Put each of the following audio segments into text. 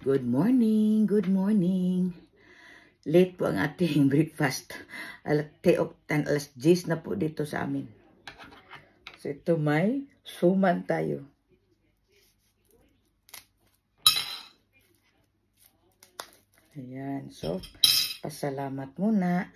Good morning, good morning. Late po ang ating breakfast. Alas 10 na po dito sa amin. So ito may suman tayo. Ayan, so pasalamat muna.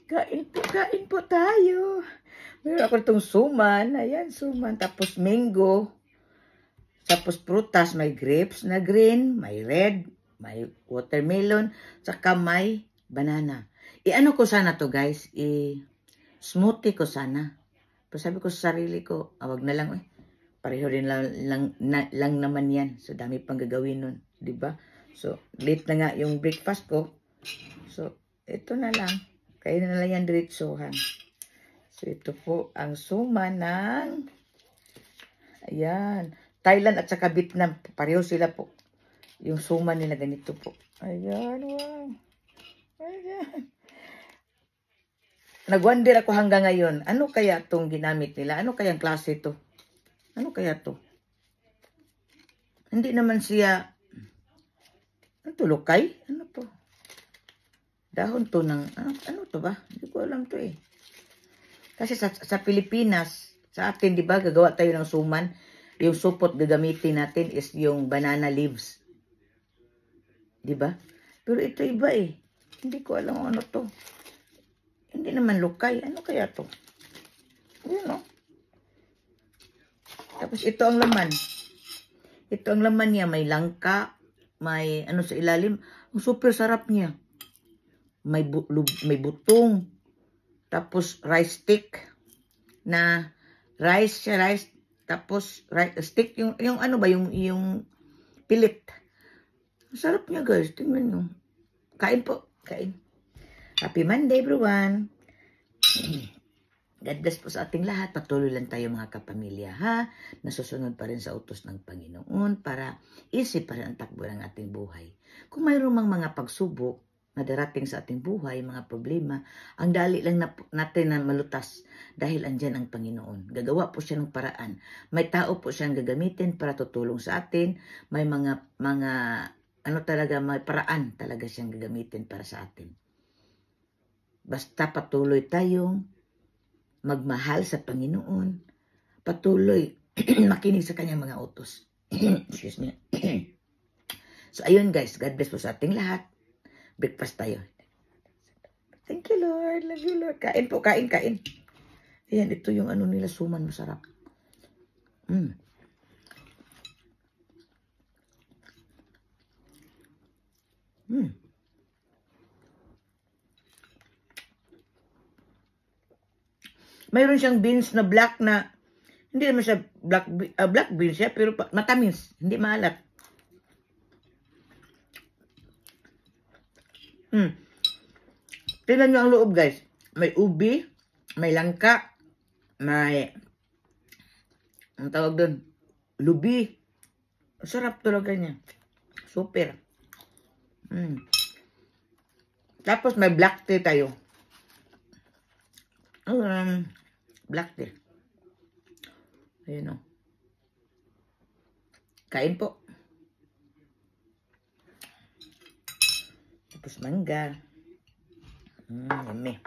Kain po tayo. Meron ako itong suman. Ayan, suman. Tapos mango. Tapos prutas. May grapes na green. May red. May watermelon. Saka may banana. I-ano ko sana to guys. I-smoothie ko sana. Pero sabi ko sa sarili ko, wag na lang eh. Pareho rin lang naman yan. So dami pang gagawin nun. Diba? So late na nga yung breakfast ko. So ito na lang. Kaya na lang yan diretsuhan. So, ito po ang suman ng, ayan, Thailand at saka Vietnam. Pareho sila po. Yung suman nila ganito po. Ayan, wow. Ayan. Nag-wonder ako hanggang ngayon. Ano kaya itong ginamit nila? Ano kayang klase ito? Ano kaya ito? Hindi naman siya, ano to, lukay? Ano to? Dahon to ng, ano to ba? Hindi ko alam to eh. Kasi sa Pilipinas, sa atin, di ba, gagawa tayo ng suman. Yung supot gagamitin natin is yung banana leaves. Di ba? Pero ito iba eh. Hindi ko alam ano to. Hindi naman lukay. Ano kaya to? Yun o. Tapos ito ang laman. Ito ang laman niya. May langka. May ano sa ilalim. Ang super sarap niya. May butong. Tapos rice stick na rice. Tapos rice stick yung ano ba yung pilit. Sarap niya guys. Tingnan niyo. Kain po. Kain. Happy Monday everyone. God bless po sa ating lahat. Patuloy lang tayo mga kapamilya ha. Nasusunod pa rin sa utos ng Panginoon para easy pa rin ang takbo ng ating buhay. Kung mayroong mga pagsubok na darating sa ating buhay, mga problema, ang dali lang natin na malutas dahil andyan ang Panginoon. Gagawa po siya ng paraan. May tao po siyang gagamitin para tutulong sa atin. May may paraan talaga siyang gagamitin para sa atin. Basta patuloy tayong magmahal sa Panginoon. Patuloy makinig sa kanyang mga utos. Excuse me. So ayun guys, God bless po sa ating lahat. Breakfast tayo. Thank you, Lord. Love you, Lord. Kain po, kain. Ayan, ito yung ano nila, suman, masarap. Mayroon siyang beans na black na, hindi naman siya black beans siya, pero matamis. Hindi maalat. Tingnan nyo ang loob guys. May ubi, may langka, may, ang tawag doon, lubi. Sarap talaga niya. Super. Tapos may black tea tayo. Black tea. Ayun o. Kain po. Tapos mangga. Yummy.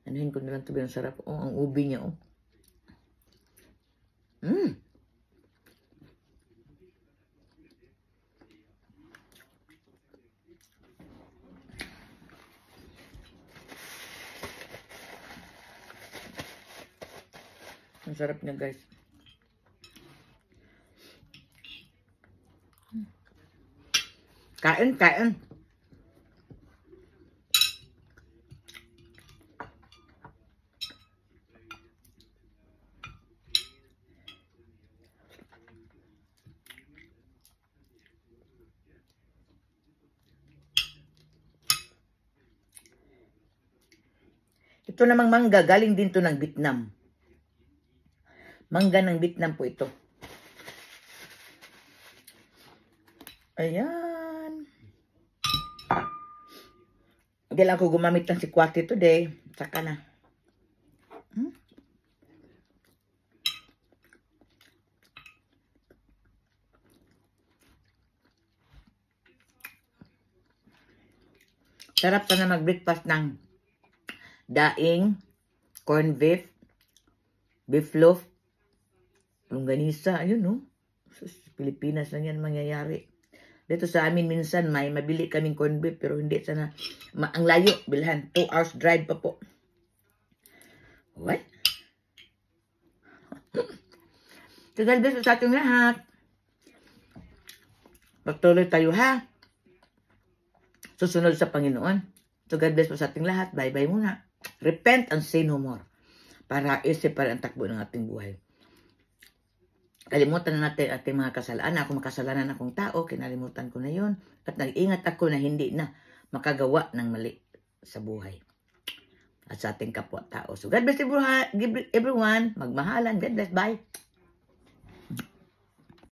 Anuhin ko na lang ito. Ang sarap. Oh, ang ubi niya. Oh. Ang sarap niya guys. Kain. Ito namang mangga, galing din to ng Vietnam. Mangga ng Vietnam po ito. Ayan. Kailangan ko gumamit ng sikwati today. Saka na. Sarap sana mag-breakfast ng daing, corned beef, beef loaf, longganisa. Ayun, no? Pilipinas lang yan mangyayari. Dito sa amin minsan may mabili kaming corned beef pero hindi sana. Ang layo, bilhan. 2 hours drive pa po. What? So God bless sa ating lahat. Pagtuloy tayo ha. Susunod sa Panginoon. So God bless po sa ating lahat. Bye-bye muna. Repent and say no more. Para isip pa rin ang takbo ng ating buhay. Kalimutan na natin ating mga kasalanan. Ako makasalanan akong tao, kinalimutan ko na yun. At nag-ingat ako na hindi na makagawa ng mali sa buhay. At sa ating kapwa-tao. So God bless everyone. Magmahalan. God bless. Bye.